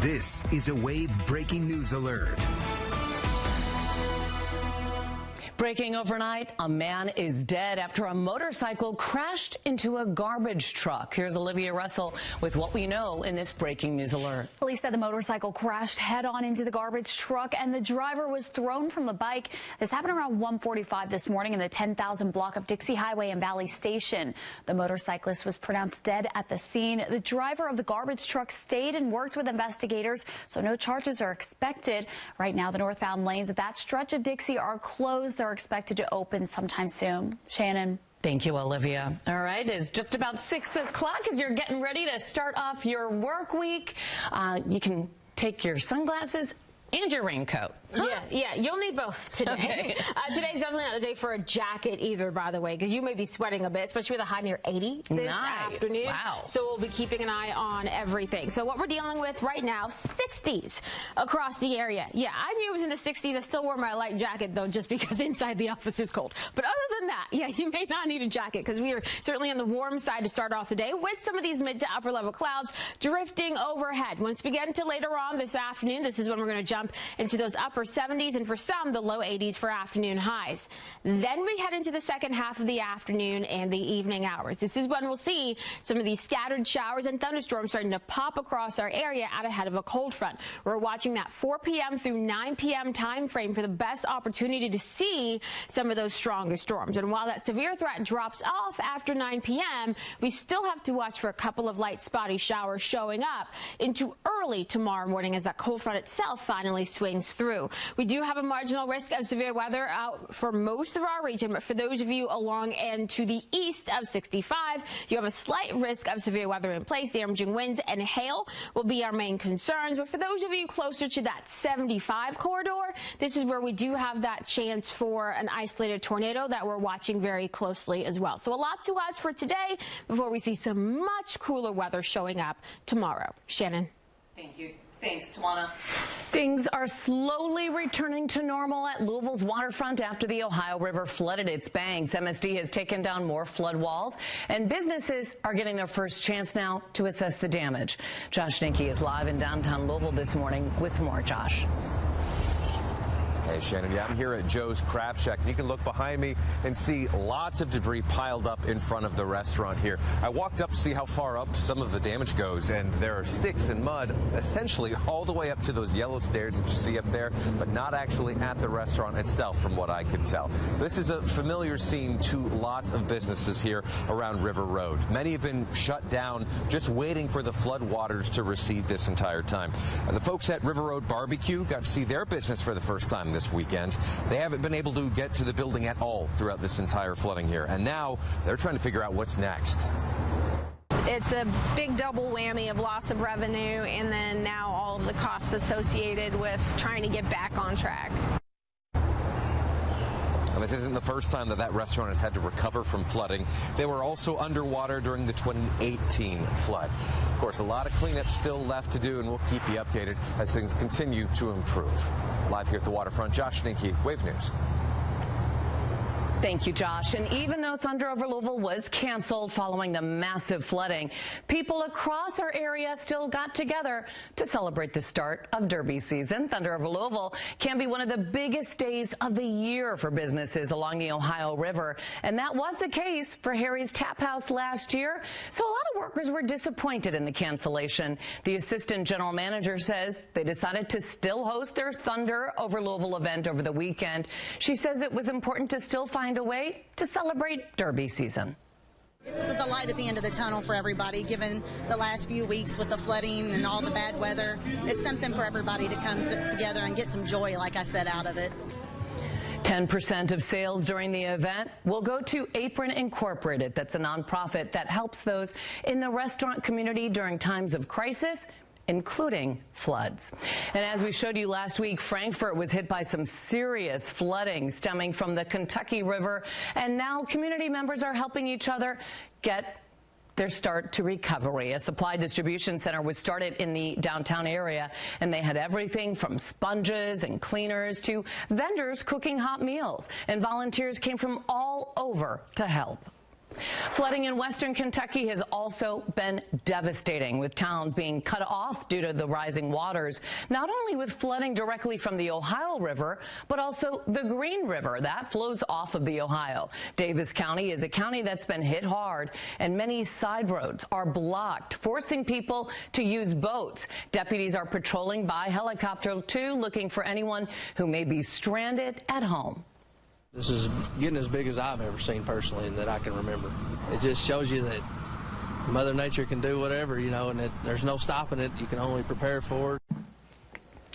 This is a Wave breaking news alert. Breaking overnight, a man is dead after a motorcycle crashed into a garbage truck. Here's Olivia Russell with what we know in this breaking news alert. Police said the motorcycle crashed head-on into the garbage truck and the driver was thrown from the bike. This happened around 1:45 this morning in the 10,000 block of Dixie Highway and Valley Station. The motorcyclist was pronounced dead at the scene. The driver of the garbage truck stayed and worked with investigators, so no charges are expected. Right now, the northbound lanes of that stretch of Dixie are closed. They're expected to open sometime soon. Shannon. Thank you, Olivia. All right, it's just about 6 o'clock as you're getting ready to start off your work week. You can take your sunglasses and your raincoat. Huh? Yeah, you'll need both today. Okay. Today's definitely not a day for a jacket either, by the way, because you may be sweating a bit, especially with a high near 80 this afternoon. Wow. So we'll be keeping an eye on everything. So what we're dealing with right now, 60s across the area. Yeah, I knew it was in the 60s. I still wore my light jacket, though, just because inside the office is cold. But other than that, yeah, you may not need a jacket because we are certainly on the warm side to start off the day with some of these mid to upper level clouds drifting overhead. Once we get into later on this afternoon, this is when we're going to jump into those upper 70s and for some the low 80s for afternoon highs. Then we head into the second half of the afternoon and the evening hours. This is when we'll see some of these scattered showers and thunderstorms starting to pop across our area out ahead of a cold front. We're watching that 4 p.m. through 9 p.m. time frame for the best opportunity to see some of those stronger storms. And while that severe threat drops off after 9 p.m., we still have to watch for a couple of light spotty showers showing up into early tomorrow morning as that cold front itself finally swings through. We do have a marginal risk of severe weather out for most of our region, but for those of you along and to the east of 65, you have a slight risk of severe weather in place. Damaging winds and hail will be our main concerns, but for those of you closer to that 75 corridor, this is where we do have that chance for an isolated tornado that we're watching very closely as well. So a lot to watch for today before we see some much cooler weather showing up tomorrow. Shannon. Thank you. Thanks, Tawana. Things are slowly returning to normal at Louisville's waterfront after the Ohio River flooded its banks. MSD has taken down more flood walls, and businesses are getting their first chance now to assess the damage. Josh Ninke is live in downtown Louisville this morning with more. Josh. Hey, Shannon. Yeah, I'm here at Joe's Crab Shack. You can look behind me and see lots of debris piled up in front of the restaurant here. I walked up to see how far up some of the damage goes, and there are sticks and mud essentially all the way up to those yellow stairs that you see up there, but not actually at the restaurant itself from what I can tell. This is a familiar scene to lots of businesses here around River Road. Many have been shut down just waiting for the flood waters to recede this entire time. The folks at River Road Barbecue got to see their business for the first time this weekend. They haven't been able to get to the building at all throughout this entire flooding here, and now they're trying to figure out what's next. It's a big double whammy of loss of revenue and then now all of the costs associated with trying to get back on track. And this isn't the first time that restaurant has had to recover from flooding. They were also underwater during the 2018 flood. Of course, a lot of cleanup still left to do, and we'll keep you updated as things continue to improve. Live here at the waterfront, Josh Ninke, Wave News. Thank you, Josh. And even though Thunder over Louisville was canceled following the massive flooding, people across our area still got together to celebrate the start of Derby season. Thunder over Louisville can be one of the biggest days of the year for businesses along the Ohio River. And that was the case for Harry's Tap House last year. So a lot of workers were disappointed in the cancellation. The assistant general manager says they decided to still host their Thunder over Louisville event over the weekend. She says it was important to still find a way to celebrate Derby season. It's the light at the end of the tunnel for everybody, given the last few weeks with the flooding and all the bad weather. It's something for everybody to come together and get some joy, like I said, out of it. 10% of sales during the event will go to Apron Incorporated. That's a nonprofit that helps those in the restaurant community during times of crisis, including floods. And as we showed you last week, Frankfort was hit by some serious flooding stemming from the Kentucky River, and now community members are helping each other get their start to recovery. A supply distribution center was started in the downtown area, and they had everything from sponges and cleaners to vendors cooking hot meals, and volunteers came from all over to help. Flooding in western Kentucky has also been devastating, with towns being cut off due to the rising waters, not only with flooding directly from the Ohio River, but also the Green River that flows off of the Ohio. Davis County is a county that's been hit hard, and many side roads are blocked, forcing people to use boats. Deputies are patrolling by helicopter, too, looking for anyone who may be stranded at home. This is getting as big as I've ever seen personally and that I can remember. It just shows you that Mother Nature can do whatever, you know, and that there's no stopping it. You can only prepare for it.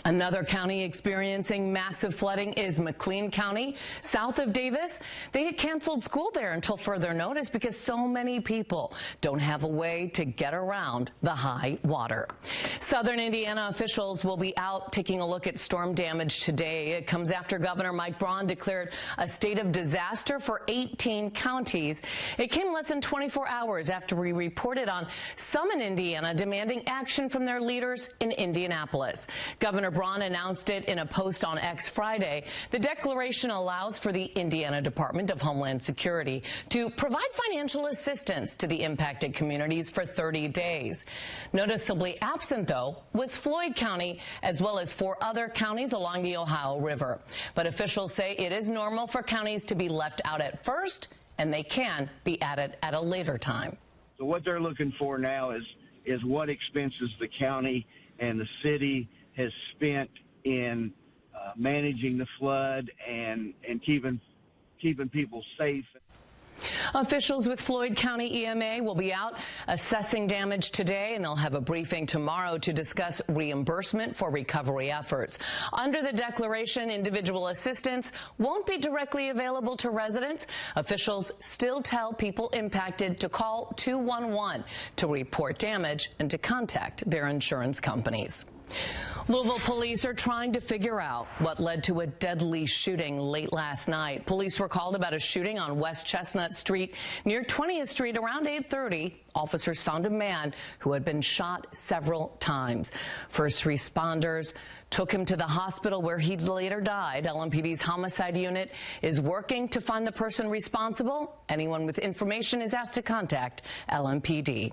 Another county experiencing massive flooding is McLean County, south of Davis. They had canceled school there until further notice because so many people don't have a way to get around the high water. Southern Indiana officials will be out taking a look at storm damage today. It comes after Governor Mike Braun declared a state of disaster for 18 counties. It came less than 24 hours after we reported on some in Indiana demanding action from their leaders in Indianapolis. Governor Braun announced it in a post on X Friday. The declaration allows for the Indiana Department of Homeland Security to provide financial assistance to the impacted communities for 30 days. Noticeably absent, though, was Floyd County, as well as 4 other counties along the Ohio River. But officials say it is normal for counties to be left out at first, and they can be added at a later time. So what they're looking for now is what expenses the county and the city has spent in managing the flood and keeping people safe. Officials with Floyd County EMA will be out assessing damage today, and they'll have a briefing tomorrow to discuss reimbursement for recovery efforts. Under the declaration, individual assistance won't be directly available to residents. Officials still tell people impacted to call 211 to report damage and to contact their insurance companies. Louisville police are trying to figure out what led to a deadly shooting late last night. Police were called about a shooting on West Chestnut Street near 20th Street around 8:30. Officers found a man who had been shot several times. First responders took him to the hospital where he later died. LMPD's homicide unit is working to find the person responsible. Anyone with information is asked to contact LMPD.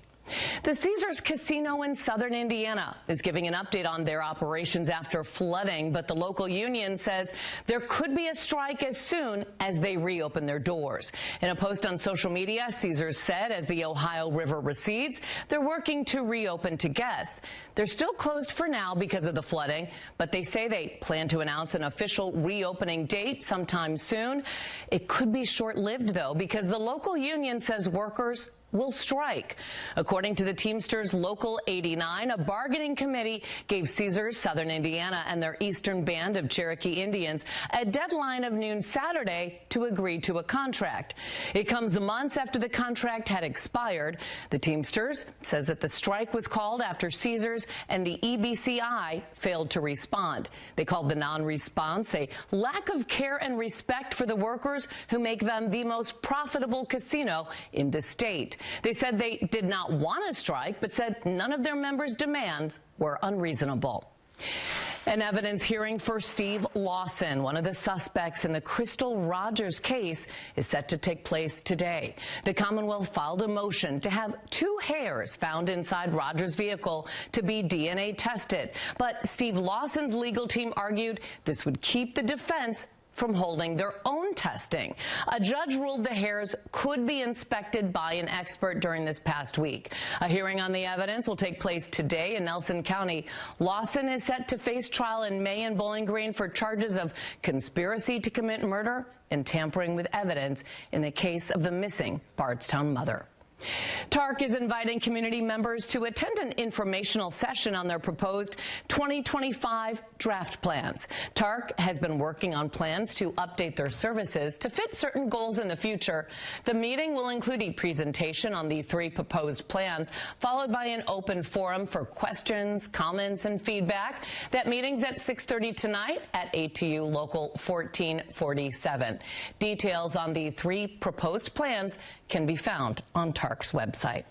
The Caesars Casino in southern Indiana is giving an update on their operations after flooding, but the local union says there could be a strike as soon as they reopen their doors. In a post on social media, Caesars said as the Ohio River recedes, they're working to reopen to guests. They're still closed for now because of the flooding, but they say they plan to announce an official reopening date sometime soon. It could be short-lived, though, because the local union says workers will strike. According to the Teamsters Local 89, a bargaining committee gave Caesars Southern Indiana and their Eastern Band of Cherokee Indians a deadline of noon Saturday to agree to a contract. It comes months after the contract had expired. The Teamsters says that the strike was called after Caesars and the EBCI failed to respond. They called the non-response a lack of care and respect for the workers who make them the most profitable casino in the state. They said they did not want to strike, but said none of their members' demands were unreasonable. An evidence hearing for Steve Lawson, one of the suspects in the Crystal Rogers case, is set to take place today. The Commonwealth filed a motion to have 2 hairs found inside Rogers' vehicle to be DNA tested. But Steve Lawson's legal team argued this would keep the defense from holding their own testing. A judge ruled the hairs could be inspected by an expert during this past week. A hearing on the evidence will take place today in Nelson County. Lawson is set to face trial in May in Bowling Green for charges of conspiracy to commit murder and tampering with evidence in the case of the missing Bardstown mother. TARC is inviting community members to attend an informational session on their proposed 2025 draft plans. TARC has been working on plans to update their services to fit certain goals in the future. The meeting will include a presentation on the 3 proposed plans, followed by an open forum for questions, comments, and feedback. That meeting's at 6:30 tonight at ATU Local 1447. Details on the 3 proposed plans can be found on TARC's website.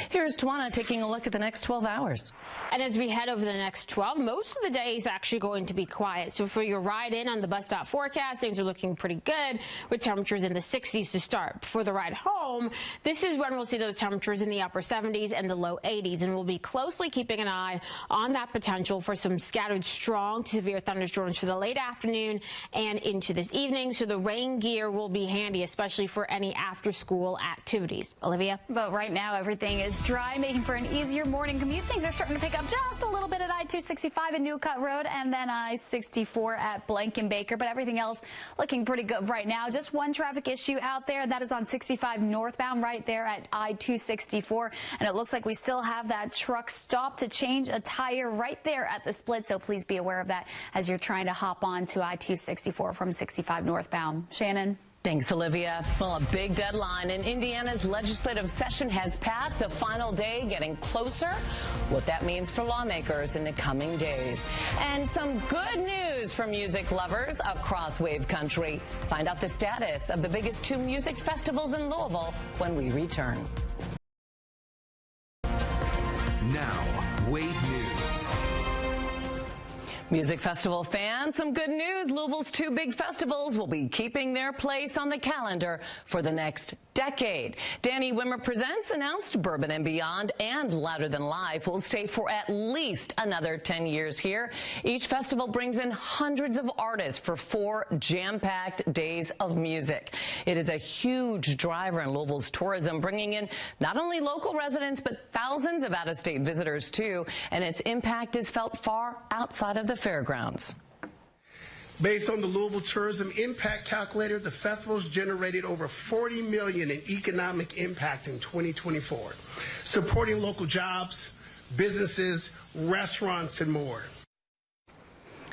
Here's Tawana taking a look at the next 12 hours. And as we head over the next 12, most of the day is actually going to be quiet. So for your ride in on the bus stop forecast, things are looking pretty good with temperatures in the 60s to start. For the ride home, this is when we'll see those temperatures in the upper 70s and the low 80s. And we'll be closely keeping an eye on that potential for some scattered strong to severe thunderstorms for the late afternoon and into this evening. So the rain gear will be handy, especially for any after school activities. Olivia? But right now, everything is dry, making for an easier morning commute. Things are starting to pick up just a little bit at I-265 at New Cut Road and then I-64 at Blankenbaker, but everything else looking pretty good right now. Just one traffic issue out there. That is on 65 northbound right there at I-264, and it looks like we still have that truck stop to change a tire right there at the split, so please be aware of that as you're trying to hop on to I-264 from 65 northbound. Shannon? Thanks, Olivia. Well, a big deadline in Indiana's legislative session has passed, the final day getting closer. What that means for lawmakers in the coming days. And some good news for music lovers across Wave Country. Find out the status of the biggest two music festivals in Louisville when we return. Now, Wave News. Music festival fans, some good news. Louisville's two big festivals will be keeping their place on the calendar for the next decade. Danny Wimmer Presents announced Bourbon and Beyond and Louder Than Live will stay for at least another 10 years here. Each festival brings in hundreds of artists for 4 jam-packed days of music. It is a huge driver in Louisville's tourism, bringing in not only local residents, but thousands of out-of-state visitors too, and its impact is felt far outside of the fairgrounds. Based on the Louisville Tourism Impact Calculator, the festival's generated over $40 million in economic impact in 2024, supporting local jobs, businesses, restaurants, and more.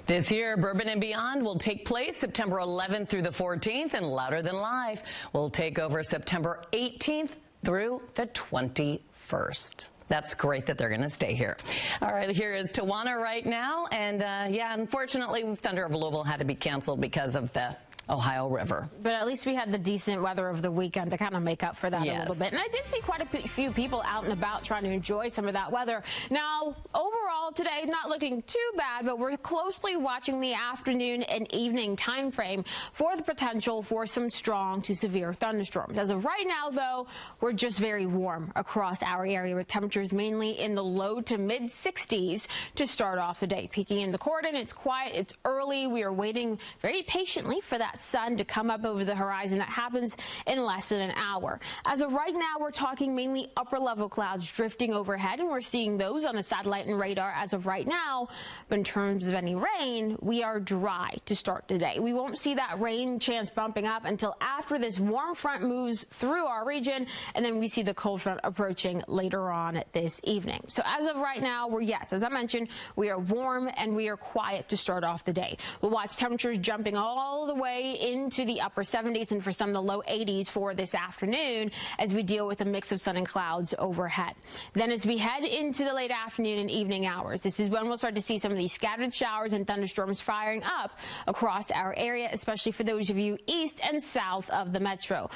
This year, Bourbon and Beyond will take place September 11th through the 14th, and Louder Than Live will take over September 18th through the 21st. That's great that they're going to stay here. All right, here is Tawana right now. And, yeah, unfortunately, Thunder of Louisville had to be canceled because of the Ohio River. But at least we had the decent weather of the weekend to kind of make up for that a little bit. And I did see quite a few people out and about trying to enjoy some of that weather. Now, overall today, not looking too bad, but we're closely watching the afternoon and evening time frame for the potential for some strong to severe thunderstorms. As of right now, though, we're just very warm across our area with temperatures mainly in the low to mid 60s to start off the day. Peeking in the cordon, it's quiet, it's early. We are waiting very patiently for that sun to come up over the horizon. That happens in less than an hour. As of right now, we're talking mainly upper level clouds drifting overhead, and we're seeing those on the satellite and radar as of right now. But in terms of any rain, we are dry to start today. We won't see that rain chance bumping up until after this warm front moves through our region, and then we see the cold front approaching later on this evening. So as of right now, yes, as I mentioned, we are warm and we are quiet to start off the day. We'll watch temperatures jumping all the way into the upper 70s and for some the low 80s for this afternoon as we deal with a mix of sun and clouds overhead. Then as we head into the late afternoon and evening hours, this is when we'll start to see some of these scattered showers and thunderstorms firing up across our area, especially for those of you east and south of the metro.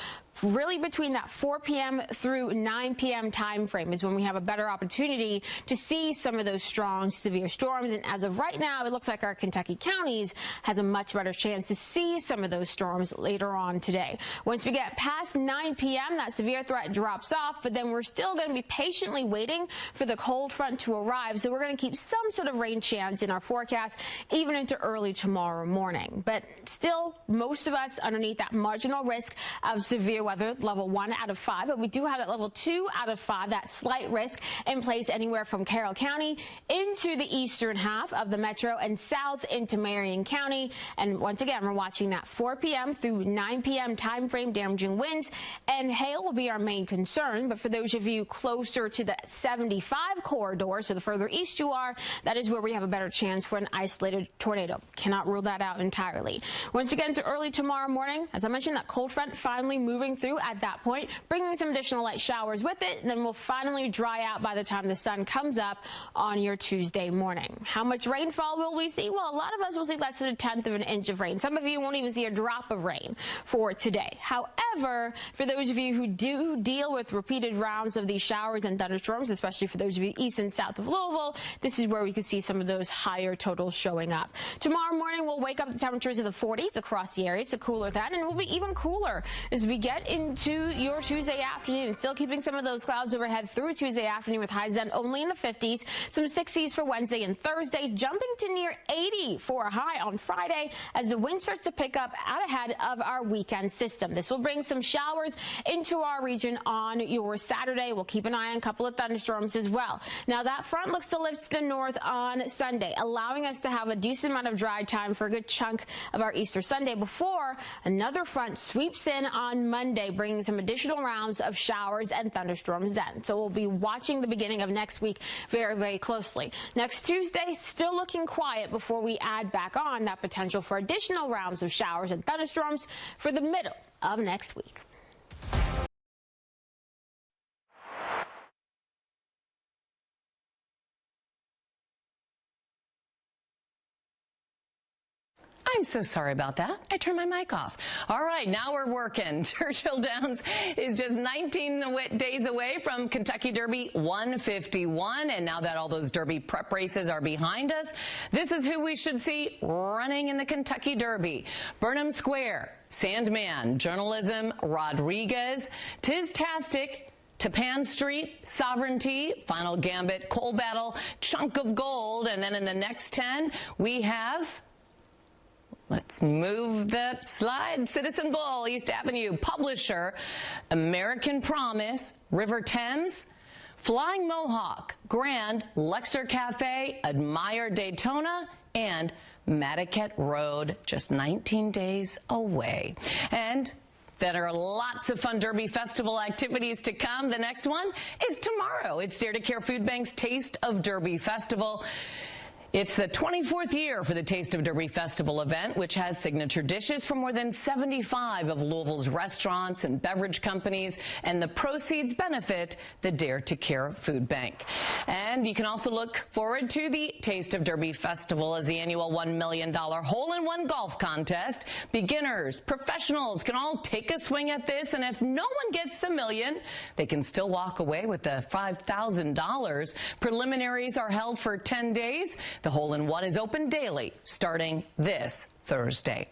Really between that 4 p.m. through 9 p.m. time frame is when we have a better opportunity to see some of those strong severe storms. And as of right now, it looks like our Kentucky counties has a much better chance to see some of those storms later on today. Once we get past 9 p.m., that severe threat drops off, but then we're still going to be patiently waiting for the cold front to arrive. So we're going to keep some sort of rain chance in our forecast even into early tomorrow morning. But still, most of us underneath that marginal risk of severe weather, level 1 out of 5, but we do have that level 2 out of 5, that slight risk in place anywhere from Carroll County into the eastern half of the metro and south into Marion County. And once again, we're watching that 4 p.m. through 9 p.m. time frame. Damaging winds and hail will be our main concern. But for those of you closer to the 75 corridor, so the further east you are, that is where we have a better chance for an isolated tornado. Cannot rule that out entirely. Once again, to early tomorrow morning, as I mentioned, that cold front finally moving pushing through at that point, bringing some additional light showers with it, and then we'll finally dry out by the time the sun comes up on your Tuesday morning. How much rainfall will we see? Well, a lot of us will see less than 1/10 of an inch of rain. Some of you won't even see a drop of rain for today. However, for those of you who do deal with repeated rounds of these showers and thunderstorms, especially for those of you east and south of Louisville, this is where we could see some of those higher totals showing up. Tomorrow morning, we'll wake up to temperatures in the 40s across the area, so cooler then, and it will be even cooler as we get into your Tuesday afternoon. Still keeping some of those clouds overhead through Tuesday afternoon with highs then only in the 50s, some 60s for Wednesday and Thursday, jumping to near 80 for a high on Friday as the wind starts to pick up out ahead of our weekend system. This will bring some showers into our region on your Saturday. We'll keep an eye on a couple of thunderstorms as well. Now, that front looks to lift to the north on Sunday, allowing us to have a decent amount of dry time for a good chunk of our Easter Sunday before another front sweeps in on Monday, bringing some additional rounds of showers and thunderstorms then. So we'll be watching the beginning of next week very, very closely. Next Tuesday, still looking quiet before we add back on that potential for additional rounds of showers and thunderstorms for the middle of next week. I'm so sorry about that. I turned my mic off. All right, now we're working. Churchill Downs is just 19 days away from Kentucky Derby 151. And now that all those Derby prep races are behind us, this is who we should see running in the Kentucky Derby. Burnham Square, Sandman, Journalism, Rodriguez, Tiz-tastic, Tappan Street, Sovereignty, Final Gambit, Coal Battle, Chunk of Gold. And then in the next 10, we have... let's move that slide. Citizen Bull, East Avenue, Publisher, American Promise, River Thames, Flying Mohawk, Grand, Lexer Cafe, Admire Daytona, and Madaket Road, just 19 days away. And there are lots of fun Derby Festival activities to come. The next one is tomorrow. It's Dare to Care Food Bank's Taste of Derby Festival. It's the 24th year for the Taste of Derby Festival event, which has signature dishes from more than 75 of Louisville's restaurants and beverage companies, and the proceeds benefit the Dare to Care Food Bank. And you can also look forward to the Taste of Derby Festival as the annual $1 million hole-in-one golf contest. Beginners, professionals can all take a swing at this, and if no one gets the million, they can still walk away with the $5,000. Preliminaries are held for 10 days. The hole-in-one is open daily, starting this Thursday.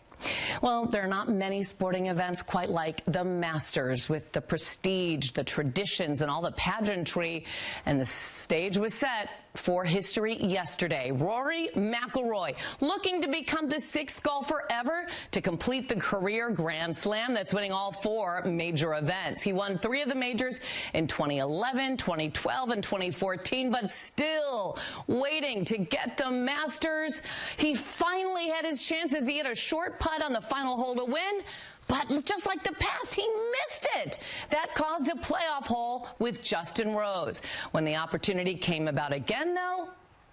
Well, there are not many sporting events quite like the Masters, with the prestige, the traditions, and all the pageantry, and the stage was set for history yesterday. Rory McIlroy looking to become the 6th golfer ever to complete the career Grand Slam that's winning all 4 major events. He won 3 of the majors in 2011, 2012, and 2014, but still waiting to get the Masters. He finally had his chances. He had a short putt on the final hole to win, but just like the past, he missed it. That caused a playoff hole with Justin Rose. When the opportunity came about again, though,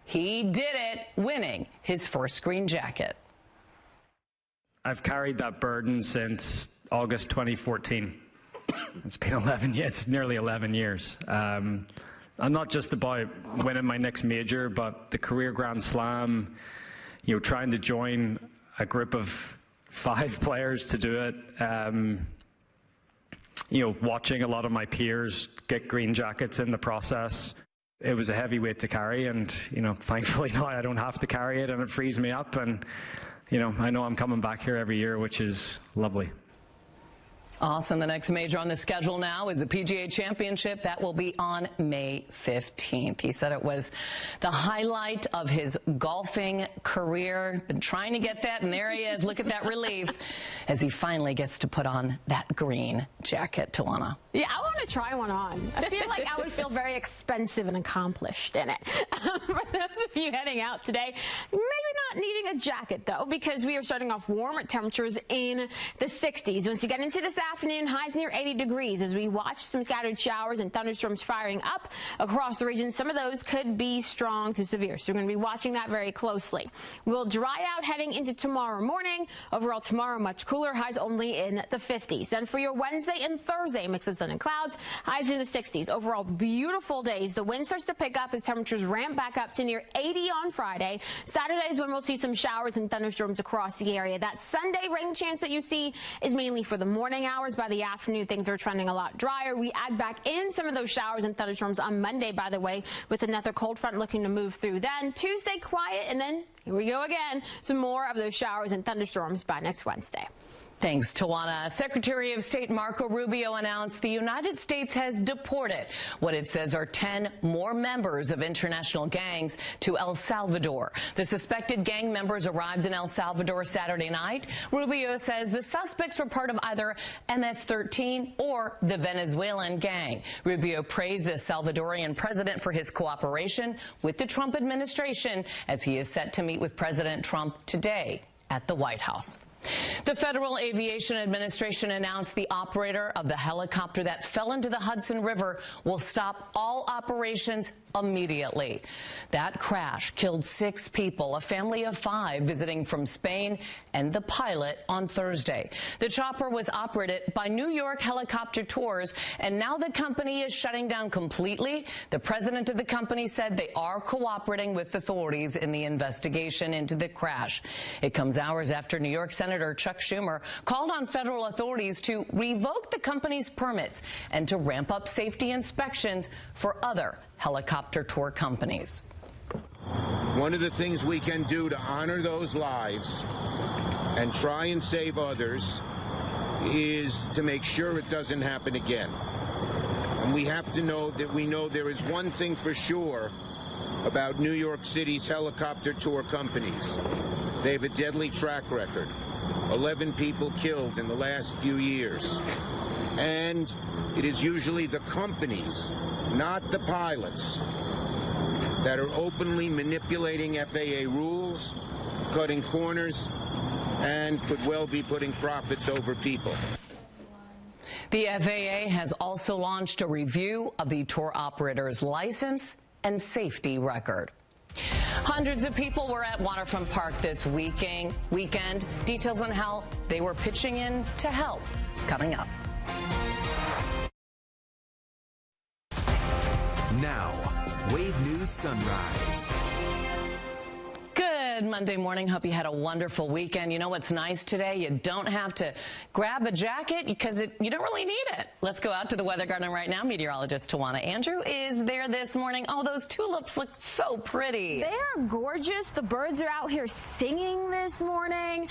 he did it, winning his first green jacket. I've carried that burden since August 2014. It's been 11 years, it's nearly 11 years. I'm not just about winning my next major, but the career Grand Slam, you know, trying to join a group of 5 players to do it, you know, watching a lot of my peers get green jackets in the process. It was a heavy weight to carry, and, you know, thankfully now I don't have to carry it, and it frees me up, and, you know I'm coming back here every year, which is lovely. Awesome. The next major on the schedule now is the PGA Championship. That will be on May 15th. He said it was the highlight of his golfing career. Been trying to get that, and there he is. Look at that relief as he finally gets to put on that green jacket. Tawana. Yeah, I want to try one on. I feel like I would feel very expensive and accomplished in it. For those of you heading out today, maybe not needing a jacket, though, because we are starting off warm at temperatures in the 60s. Once you get into this afternoon, highs near 80 degrees as we watch some scattered showers and thunderstorms firing up across the region. Some of those could be strong to severe, so we're going to be watching that very closely. We'll dry out heading into tomorrow morning. Overall, tomorrow much cooler, highs only in the 50s. Then for your Wednesday and Thursday, mix of sun and clouds, highs in the 60s. Overall, beautiful days. The wind starts to pick up as temperatures ramp back up to near 80 on Friday. Saturday is when we'll see some showers and thunderstorms across the area. That Sunday rain chance that you see is mainly for the morning hours. By the afternoon, things are trending a lot drier. We add back in some of those showers and thunderstorms on Monday, by the way, with another cold front looking to move through then. Tuesday, quiet, and then here we go again. Some more of those showers and thunderstorms by next Wednesday. Thanks, Tawana. Secretary of State Marco Rubio announced the United States has deported what it says are 10 more members of international gangs to El Salvador. The suspected gang members arrived in El Salvador Saturday night. Rubio says the suspects were part of either MS-13 or the Venezuelan gang. Rubio praised the Salvadorian president for his cooperation with the Trump administration as he is set to meet with President Trump today at the White House. The Federal Aviation Administration announced the operator of the helicopter that fell into the Hudson River will stop all operations immediately. That crash killed 6 people, a family of 5 visiting from Spain, and the pilot on Thursday. The chopper was operated by New York Helicopter Tours, and now the company is shutting down completely. The president of the company said they are cooperating with authorities in the investigation into the crash. It comes hours after New York Senator Chuck Schumer called on federal authorities to revoke the company's permits and to ramp up safety inspections for other helicopter tour companies. One of the things we can do to honor those lives and try and save others is to make sure it doesn't happen again. And we have to know that we know there is one thing for sure about New York City's helicopter tour companies. They have a deadly track record. 11 people killed in the last few years. And it is usually the companies, not the pilots, that are openly manipulating FAA rules, cutting corners, and could well be putting profits over people. The FAA has also launched a review of the tour operator's license and safety record. Hundreds of people were at Waterfront Park this weekend. Details on how they were pitching in to help coming up. Now, Wave News Sunrise. Good Monday morning. Hope you had a wonderful weekend. You know what's nice today? You don't have to grab a jacket because you don't really need it. Let's go out to the weather garden right now. Meteorologist Tawana Andrew is there this morning. Oh, those tulips look so pretty. They are gorgeous. The birds are out here singing this morning.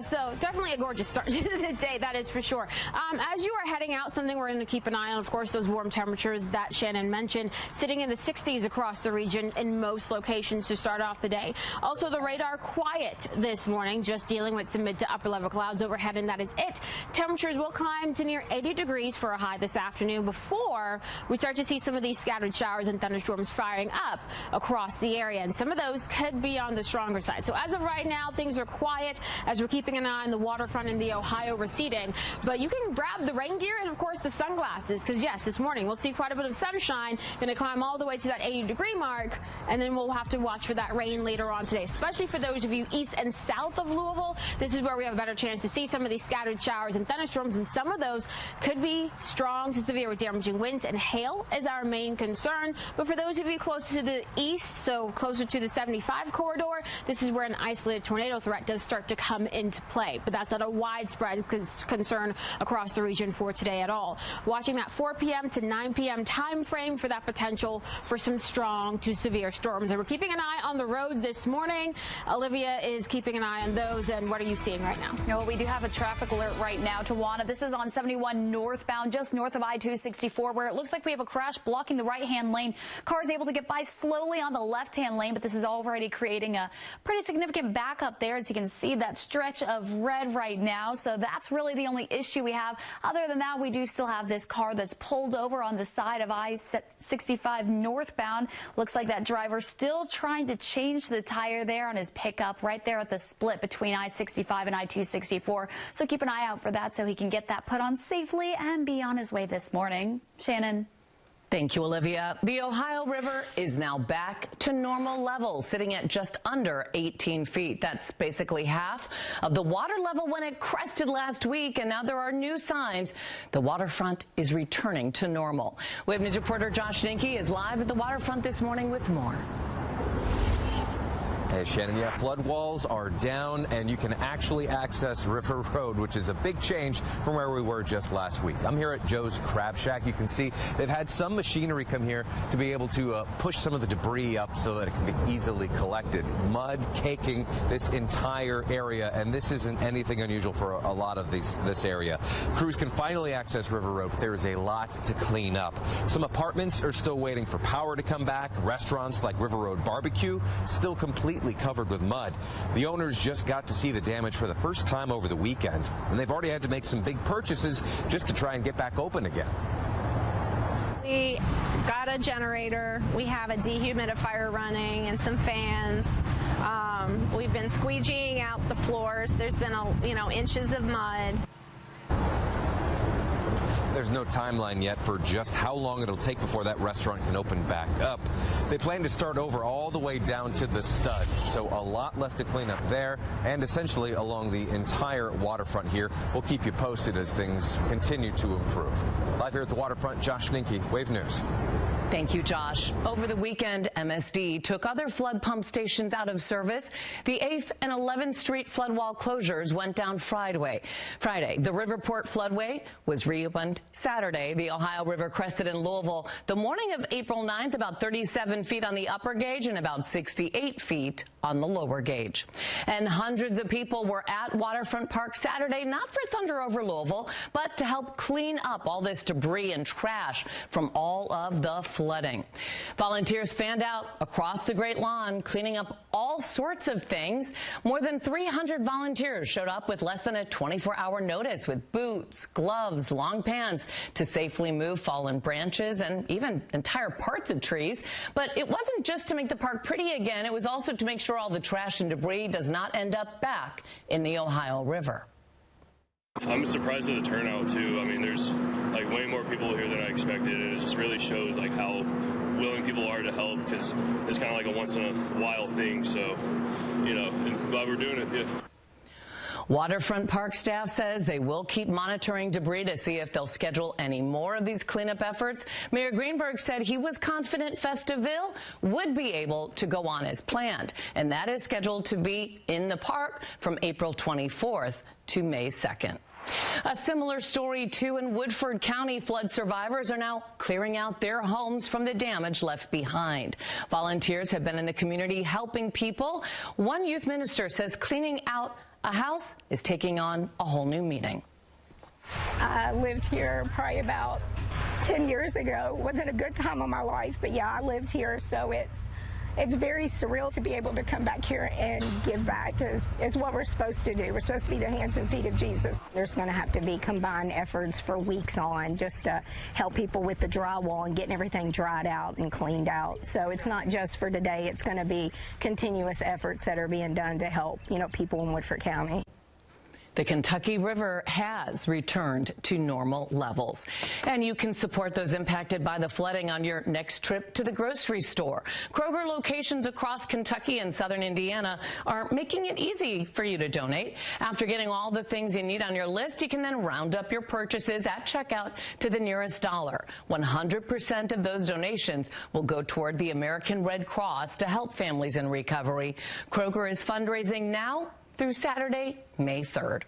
So definitely a gorgeous start to the day, that is for sure. As you are heading out, something we're going to keep an eye on, of course, those warm temperatures that Shannon mentioned, sitting in the 60s across the region in most locations to start off the day. Also, the radar quiet this morning, just dealing with some mid to upper level clouds overhead, and that is it. Temperatures will climb to near 80 degrees for a high this afternoon before we start to see some of these scattered showers and thunderstorms firing up across the area, and some of those could be on the stronger side. So as of right now, things are quiet as we're keeping an eye on the waterfront in the Ohio receding, but you can grab the rain gear and of course the sunglasses, because yes, this morning we'll see quite a bit of sunshine, going to climb all the way to that 80-degree mark, and then we'll have to watch for that rain later on today, especially for those of you east and south of Louisville. This is where we have a better chance to see some of these scattered showers and thunderstorms, and some of those could be strong to severe with damaging winds, and hail is our main concern. But for those of you close to the east, so closer to the 75 corridor, this is where an isolated tornado threat does start to come into play. But that's not a widespread concern across the region for today at all. Watching that 4 p.m. to 9 p.m. time frame for that potential for some strong to severe storms. And we're keeping an eye on the roads this morning. Olivia is keeping an eye on those, and what are you seeing right now? No, we do have a traffic alert right now, Tawana. This is on 71 northbound, just north of I-264, where it looks like we have a crash blocking the right-hand lane. Cars able to get by slowly on the left-hand lane, but this is already creating a pretty significant backup there. As you can see, that stretch of red right now. So that's really the only issue we have. Other than that, we do still have this car that's pulled over on the side of I-65 northbound. Looks like that driver still trying to change the tire there on his pickup right there at the split between I-65 and I-264. So keep an eye out for that so he can get that put on safely and be on his way this morning. Shannon. Thank you, Olivia. The Ohio River is now back to normal levels, sitting at just under 18 feet. That's basically half of the water level when it crested last week, and now there are new signs the waterfront is returning to normal. Wave News reporter Josh Ninke is live at the waterfront this morning with more. Hey, Shannon, yeah, flood walls are down, and you can actually access River Road, which is a big change from where we were just last week. I'm here at Joe's Crab Shack. You can see they've had some machinery come here to be able to push some of the debris up so that it can be easily collected. Mud caking this entire area, and this isn't anything unusual for a lot of this area. Crews can finally access River Road, but there is a lot to clean up. Some apartments are still waiting for power to come back. Restaurants like River Road Barbecue still completely covered with mud. The owners just got to see the damage for the first time over the weekend, and they've already had to make some big purchases just to try and get back open again. We got a generator, we have a dehumidifier running and some fans. We've been squeegeeing out the floors. There's been inches of mud. There's no timeline yet for just how long it'll take before that restaurant can open back up. They plan to start over all the way down to the studs, so a lot left to clean up there and essentially along the entire waterfront here. We'll keep you posted as things continue to improve. Live here at the waterfront, Josh Ninke, Wave News. Thank you, Josh. Over the weekend, MSD took other flood pump stations out of service. The 8th and 11th Street flood wall closures went down Friday. The Riverport floodway was reopened Saturday. The Ohio River crested in Louisville the morning of April 9th, about 37 feet on the upper gauge and about 68 feet on the lower gauge. And hundreds of people were at Waterfront Park Saturday, not for Thunder Over Louisville, but to help clean up all this debris and trash from all of the flooding. Volunteers fanned out across the Great Lawn, cleaning up all sorts of things. More than 300 volunteers showed up with less than a 24-hour notice with boots, gloves, long pans to safely move fallen branches and even entire parts of trees. But it wasn't just to make the park pretty again. It was also to make sure all the trash and debris does not end up back in the Ohio River. I'm surprised at the turnout too. I mean, there's like way more people here than I expected, and it just really shows like how willing people are to help, because it's kind of like a once in a while thing. So, and glad we're doing it. Yeah. Waterfront Park staff says they will keep monitoring debris to see if they'll schedule any more of these cleanup efforts. Mayor Greenberg said he was confident Festiville would be able to go on as planned, and that is scheduled to be in the park from April 24th to May 2nd. A similar story, too, in Woodford County. Flood survivors are now clearing out their homes from the damage left behind. Volunteers have been in the community helping people. One youth minister says cleaning out a house is taking on a whole new meaning. I lived here probably about 10 years ago. It wasn't a good time of my life, but yeah, I lived here, so it's very surreal to be able to come back here and give back, because it's what we're supposed to do. We're supposed to be the hands and feet of Jesus. There's going to have to be combined efforts for weeks on just to help people with the drywall and getting everything dried out and cleaned out. So it's not just for today. It's going to be continuous efforts that are being done to help, people in Woodford County. The Kentucky River has returned to normal levels, and you can support those impacted by the flooding on your next trip to the grocery store. Kroger locations across Kentucky and southern Indiana are making it easy for you to donate. After getting all the things you need on your list, you can then round up your purchases at checkout to the nearest dollar. 100% of those donations will go toward the American Red Cross to help families in recovery. Kroger is fundraising now through Saturday, May 3rd.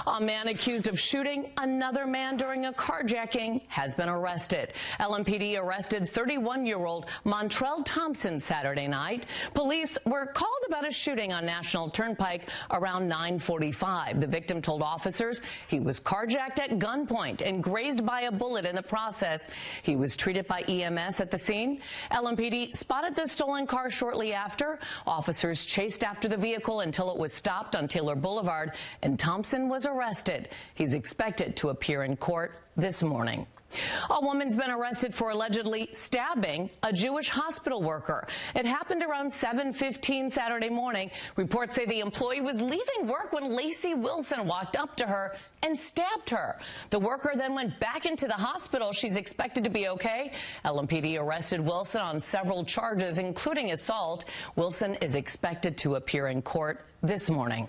A man accused of shooting another man during a carjacking has been arrested. LMPD arrested 31-year-old Montrell Thompson Saturday night. Police were called about a shooting on National Turnpike around 9:45. The victim told officers he was carjacked at gunpoint and grazed by a bullet in the process. He was treated by EMS at the scene. LMPD spotted the stolen car shortly after. Officers chased after the vehicle until it was stopped on Taylor Boulevard, and Thompson Thompson was arrested. He's expected to appear in court this morning. A woman's been arrested for allegedly stabbing a Jewish hospital worker. It happened around 7:15 Saturday morning. Reports say the employee was leaving work when Lacey Wilson walked up to her and stabbed her. The worker then went back into the hospital. She's expected to be okay. LMPD arrested Wilson on several charges, including assault. Wilson is expected to appear in court this morning.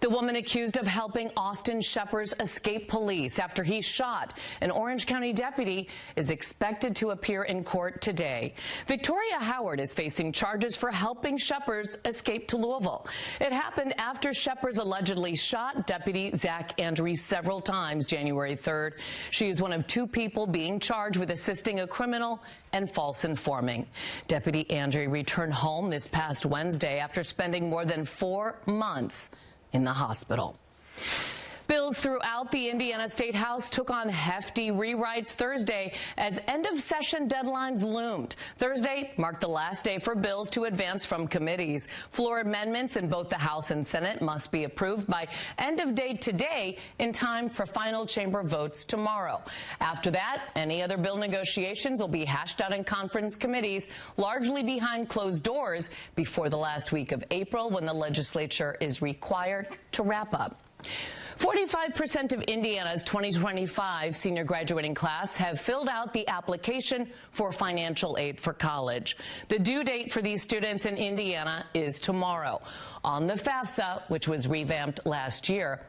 The woman accused of helping Austin Shepard escape police after he shot an Orange County deputy is expected to appear in court today. Victoria Howard is facing charges for helping Shepard escape to Louisville. It happened after Shepard allegedly shot Deputy Zach Andrews several times January 3rd. She is one of 2 people being charged with assisting a criminal and false informing. Deputy Andrews returned home this past Wednesday after spending more than 4 months in the hospital. Bills throughout the Indiana State House took on hefty rewrites Thursday as end-of-session deadlines loomed. Thursday marked the last day for bills to advance from committees. Floor amendments in both the House and Senate must be approved by end of day today in time for final chamber votes tomorrow. After that, any other bill negotiations will be hashed out in conference committees, largely behind closed doors before the last week of April, when the legislature is required to wrap up. 45% of Indiana's 2025 senior graduating class have filled out the application for financial aid for college. The due date for these students in Indiana is tomorrow. On the FAFSA, which was revamped last year,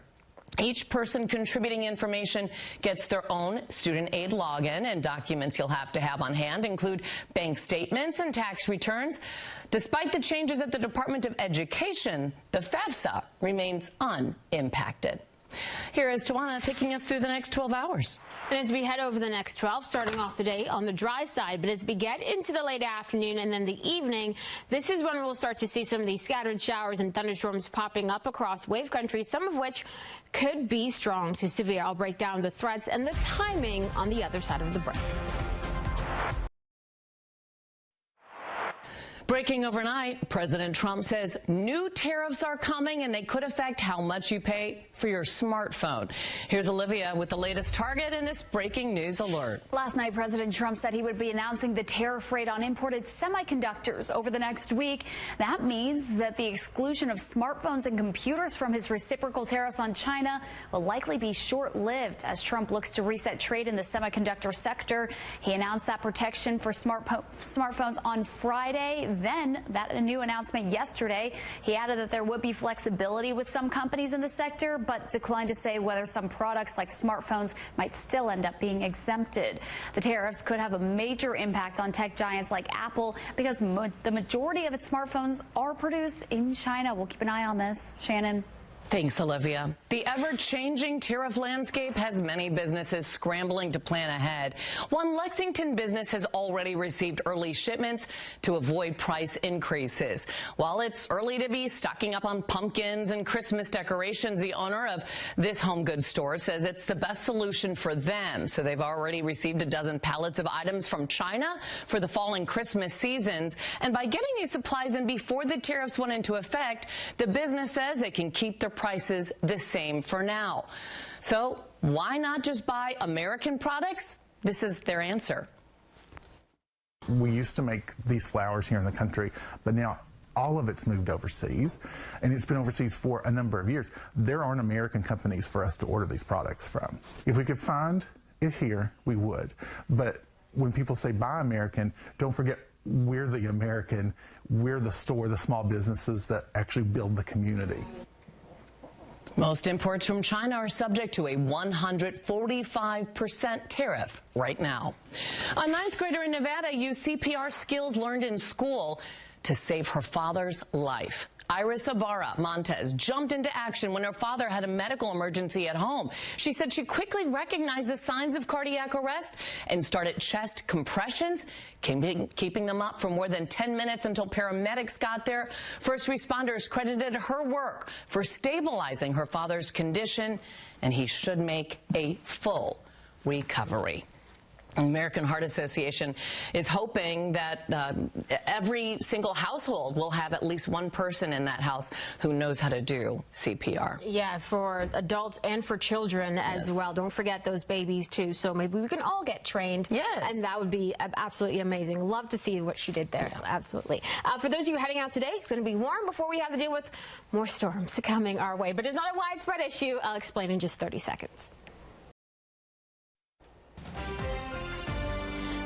each person contributing information gets their own student aid login, and documents you'll have to have on hand include bank statements and tax returns. Despite the changes at the Department of Education, the FAFSA remains unimpacted. Here is Tawana taking us through the next 12 hours. And as we head over the next 12, starting off the day on the dry side, but as we get into the late afternoon and then the evening, this is when we'll start to see some of these scattered showers and thunderstorms popping up across wave country, some of which could be strong to severe. I'll break down the threats and the timing on the other side of the break. Breaking overnight, President Trump says new tariffs are coming and they could affect how much you pay for your smartphone. Here's Olivia with the latest target in this breaking news alert. Last night, President Trump said he would be announcing the tariff rate on imported semiconductors over the next week. That means that the exclusion of smartphones and computers from his reciprocal tariffs on China will likely be short-lived as Trump looks to reset trade in the semiconductor sector. He announced that protection for smartphones on Friday. Then that new announcement yesterday, he added that there would be flexibility with some companies in the sector, but declined to say whether some products like smartphones might still end up being exempted. The tariffs could have a major impact on tech giants like Apple because the majority of its smartphones are produced in China. We'll keep an eye on this. Shannon. Thanks, Olivia. The ever-changing tariff landscape has many businesses scrambling to plan ahead. One Lexington business has already received early shipments to avoid price increases. While it's early to be stocking up on pumpkins and Christmas decorations, the owner of this home goods store says it's the best solution for them. So they've already received a dozen pallets of items from China for the fall and Christmas seasons. And by getting these supplies in before the tariffs went into effect, the business says they can keep their prices the same for now. So why not just buy American products? This is their answer. We used to make these flowers here in the country, but now all of it's moved overseas, and it's been overseas for a number of years. There aren't American companies for us to order these products from. If we could find it here, we would. But when people say buy American, don't forget we're the American, we're the store, the small businesses that actually build the community. Most imports from China are subject to a 145% tariff right now. A ninth grader in Nevada used CPR skills learned in school to save her father's life. Iris Ibarra Montez jumped into action when her father had a medical emergency at home. She said she quickly recognized the signs of cardiac arrest and started chest compressions, keeping them up for more than 10 minutes until paramedics got there. First responders credited her work for stabilizing her father's condition, and he should make a full recovery. American Heart Association is hoping that every single household will have at least one person in that house who knows how to do CPR. Yeah, for adults and for children as well. Don't forget those babies too. So maybe we can all get trained. Yes. And that would be absolutely amazing. Love to see what she did there. Yeah. Absolutely. For those of you heading out today, it's going to be warm before we have to deal with more storms coming our way. But it's not a widespread issue. I'll explain in just 30 seconds.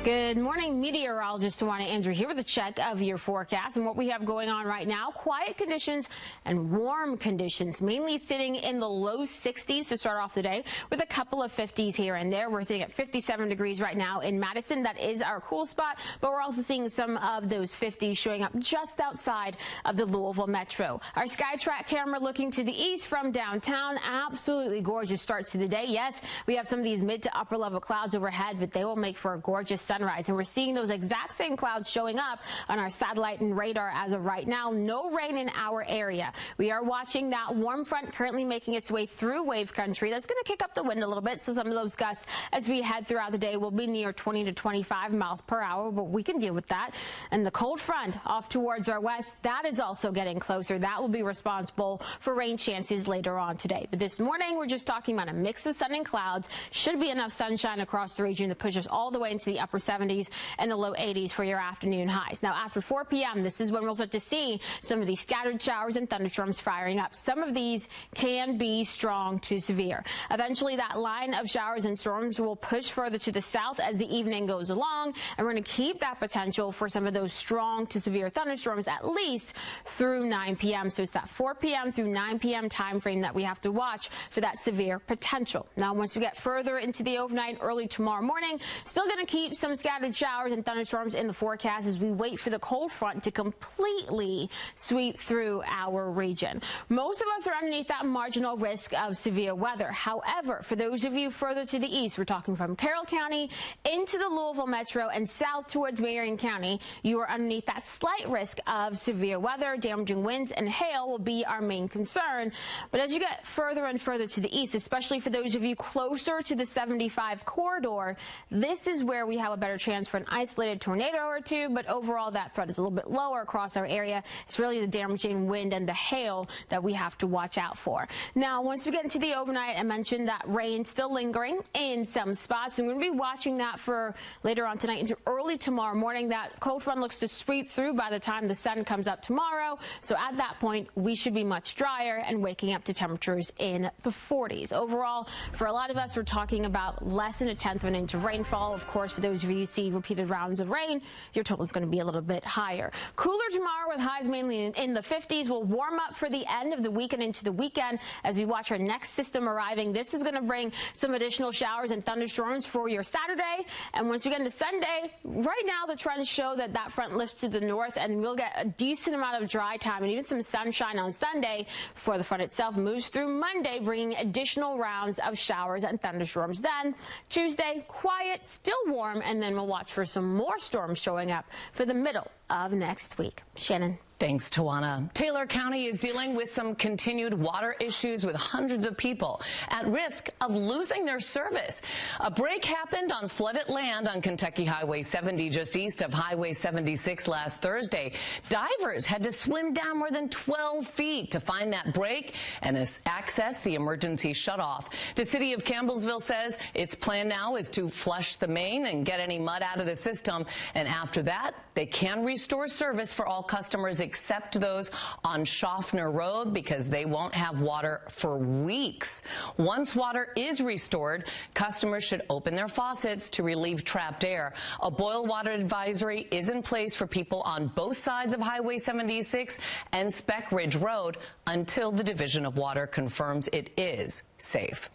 Good morning, meteorologist Tawana Andrew here with a check of your forecast and what we have going on right now. Quiet conditions and warm conditions, mainly sitting in the low 60s to start off the day with a couple of 50s here and there. We're sitting at 57 degrees right now in Madison. That is our cool spot, but we're also seeing some of those 50s showing up just outside of the Louisville metro. Our SkyTrack camera looking to the east from downtown. Absolutely gorgeous start to the day. Yes, we have some of these mid to upper level clouds overhead, but they will make for a gorgeous sunrise, and we're seeing those exact same clouds showing up on our satellite and radar as of right now. No rain in our area. We are watching that warm front currently making its way through wave country. That's going to kick up the wind a little bit, so some of those gusts as we head throughout the day will be near 20 to 25 miles per hour, but we can deal with that. And the cold front off towards our west, that is also getting closer. That will be responsible for rain chances later on today. But this morning, we're just talking about a mix of sun and clouds. Should be enough sunshine across the region to push us all the way into the upper 70s and the low 80s for your afternoon highs. Now, after 4 p.m., this is when we'll start to see some of these scattered showers and thunderstorms firing up. Some of these can be strong to severe. Eventually, that line of showers and storms will push further to the south as the evening goes along, and we're going to keep that potential for some of those strong to severe thunderstorms at least through 9 p.m. So it's that 4 p.m. through 9 p.m. time frame that we have to watch for that severe potential. Now, once we get further into the overnight, early tomorrow morning, still going to keep some scattered showers and thunderstorms in the forecast as we wait for the cold front to completely sweep through our region. Most of us are underneath that marginal risk of severe weather. However, for those of you further to the east, we're talking from Carroll County into the Louisville metro and south towards Marion County, you are underneath that slight risk of severe weather. Damaging winds and hail will be our main concern. But as you get further and further to the east, especially for those of you closer to the 75 corridor, this is where we have a better chance for an isolated tornado or two, but overall that threat is a little bit lower across our area. It's really the damaging wind and the hail that we have to watch out for. Now, once we get into the overnight, I mentioned that rain still lingering in some spots, and we're going to be watching that for later on tonight into early tomorrow morning. That cold front looks to sweep through by the time the sun comes up tomorrow, so at that point we should be much drier and waking up to temperatures in the 40s. Overall, for a lot of us, we're talking about less than a tenth of an inch of rainfall. Of course, for those of you who see repeated rounds of rain, your total is going to be a little bit higher. Cooler tomorrow with highs mainly in the 50s. We'll warm up for the end of the week and into the weekend as we watch our next system arriving. This is going to bring some additional showers and thunderstorms for your Saturday. And once we get into Sunday, right now the trends show that that front lifts to the north and we'll get a decent amount of dry time and even some sunshine on Sunday before the front itself moves through Monday, bringing additional rounds of showers and thunderstorms. Then Tuesday, quiet, still warm, and then we'll watch for some more storms showing up for the middle of next week. Shannon. Thanks, Tawana. Taylor County is dealing with some continued water issues with hundreds of people at risk of losing their service. A break happened on flooded land on Kentucky Highway 70 just east of Highway 76 last Thursday. Divers had to swim down more than 12 feet to find that break and access the emergency shutoff. The city of Campbellsville says its plan now is to flush the main and get any mud out of the system, and after that, they can restore service for all customers except those on Schaffner Road because they won't have water for weeks. Once water is restored, customers should open their faucets to relieve trapped air. A boil water advisory is in place for people on both sides of Highway 76 and Speck Ridge Road until the Division of Water confirms it is safe.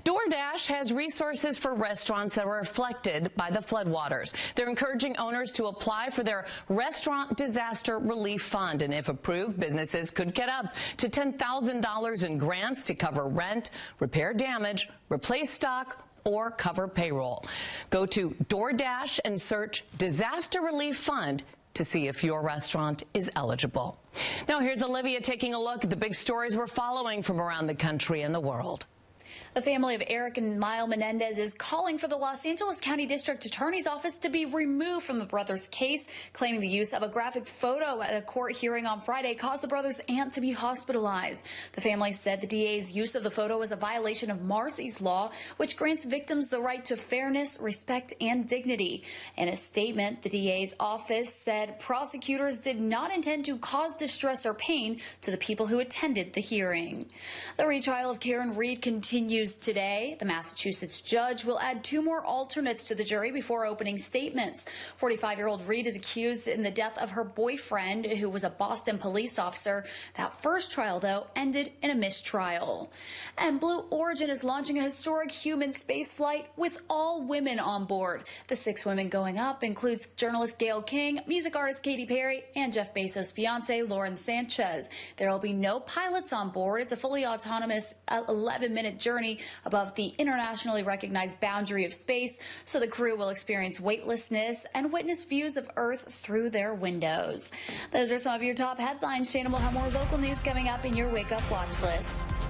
DoorDash has resources for restaurants that were affected by the floodwaters. They're encouraging owners to apply for their Restaurant Disaster Relief Fund, and if approved, businesses could get up to $10,000 in grants to cover rent, repair damage, replace stock, or cover payroll. Go to DoorDash and search Disaster Relief Fund to see if your restaurant is eligible. Now here's Olivia taking a look at the big stories we're following from around the country and the world. The family of Eric and Mile Menendez is calling for the Los Angeles County District Attorney's Office to be removed from the brothers' case, claiming the use of a graphic photo at a court hearing on Friday caused the brothers' aunt to be hospitalized. The family said the DA's use of the photo was a violation of Marsy's law, which grants victims the right to fairness, respect, and dignity. In a statement, the DA's office said prosecutors did not intend to cause distress or pain to the people who attended the hearing. The retrial of Karen Reed continues today. The Massachusetts judge will add 2 more alternates to the jury before opening statements. 45-year-old Reed is accused in the death of her boyfriend, who was a Boston police officer. That first trial, though, ended in a mistrial. And Blue Origin is launching a historic human space flight with all women on board. The 6 women going up includes journalist Gayle King, music artist Katy Perry, and Jeff Bezos' fiancée, Lauren Sanchez. There will be no pilots on board. It's a fully autonomous 11-minute journey above the internationally recognized boundary of space, so the crew will experience weightlessness and witness views of Earth through their windows. Those are some of your top headlines. Shannon will have more local news coming up in your Wake Up Watch List.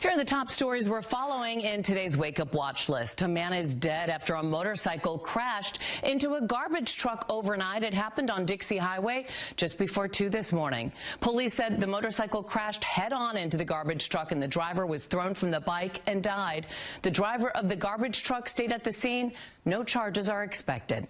Here are the top stories we're following in today's Wake Up Watch List. A man is dead after a motorcycle crashed into a garbage truck overnight. It happened on Dixie Highway just before 2 this morning. Police said the motorcycle crashed head-on into the garbage truck and the driver was thrown from the bike and died. The driver of the garbage truck stayed at the scene. No charges are expected.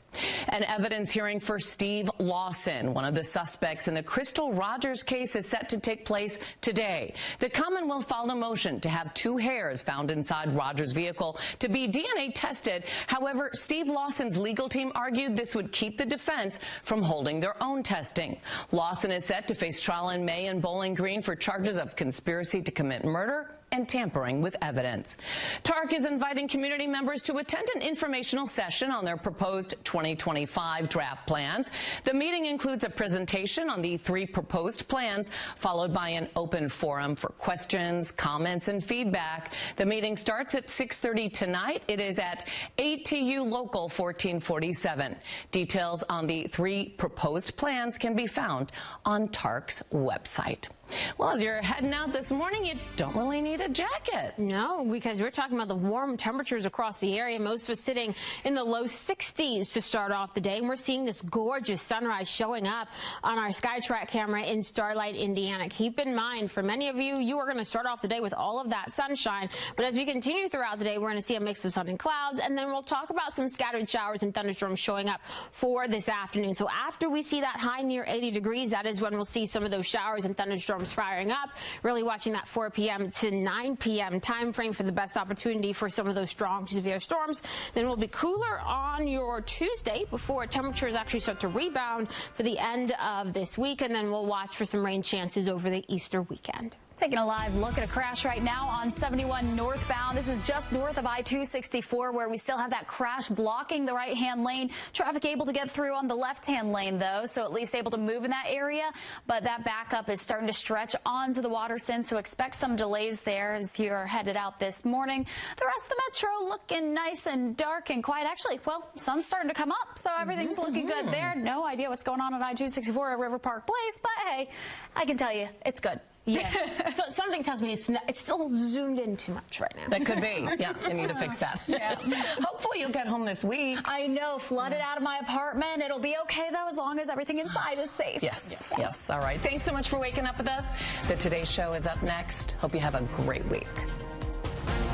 An evidence hearing for Steve Lawson, one of the suspects in the Crystal Rogers case, is set to take place today. The Commonwealth filed a motion to have 2 hairs found inside Rogers' vehicle to be DNA tested. However, Steve Lawson's legal team argued this would keep the defense from holding their own testing. Lawson is set to face trial in May in Bowling Green for charges of conspiracy to commit murder and tampering with evidence. TARC is inviting community members to attend an informational session on their proposed 2025 draft plans. The meeting includes a presentation on the 3 proposed plans, followed by an open forum for questions, comments, and feedback. The meeting starts at 6:30 tonight. It is at ATU Local 1447. Details on the 3 proposed plans can be found on TARC's website. Well, as you're heading out this morning, you don't really need a jacket. No, because we're talking about the warm temperatures across the area. Most of us sitting in the low 60s to start off the day. And we're seeing this gorgeous sunrise showing up on our SkyTrack camera in Starlight, Indiana. Keep in mind, for many of you, you are going to start off the day with all of that sunshine. But as we continue throughout the day, we're going to see a mix of sun and clouds. And then we'll talk about some scattered showers and thunderstorms showing up for this afternoon. So after we see that high near 80 degrees, that is when we'll see some of those showers and thunderstorms firing up. Really watching that 4 p.m. to 9 p.m. time frame for the best opportunity for some of those strong to severe storms. Then we'll be cooler on your Tuesday before temperatures actually start to rebound for the end of this week. And then we'll watch for some rain chances over the Easter weekend. Taking a live look at a crash right now on 71 northbound. This is just north of I-264, where we still have that crash blocking the right-hand lane. Traffic able to get through on the left-hand lane, though, so at least able to move in that area. But that backup is starting to stretch onto the Waterson, so expect some delays there as you're headed out this morning. The rest of the metro looking nice and dark and quiet. Actually, well, sun's starting to come up, so everything's looking good there. No idea what's going on I-264 at River Park Place, but hey, I can tell you, it's good. Yeah. So something tells me it's still zoomed in too much right now. That could be. Yeah, they need to fix that. Yeah. Hopefully you'll get home this week. I know, flooded out of my apartment. It'll be okay, though, as long as everything inside is safe. Yes, yes. All right. Thanks so much for waking up with us. The Today Show is up next. Hope you have a great week.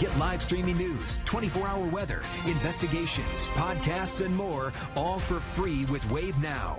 Get live streaming news, 24-hour weather, investigations, podcasts, and more, all for free with Wave Now.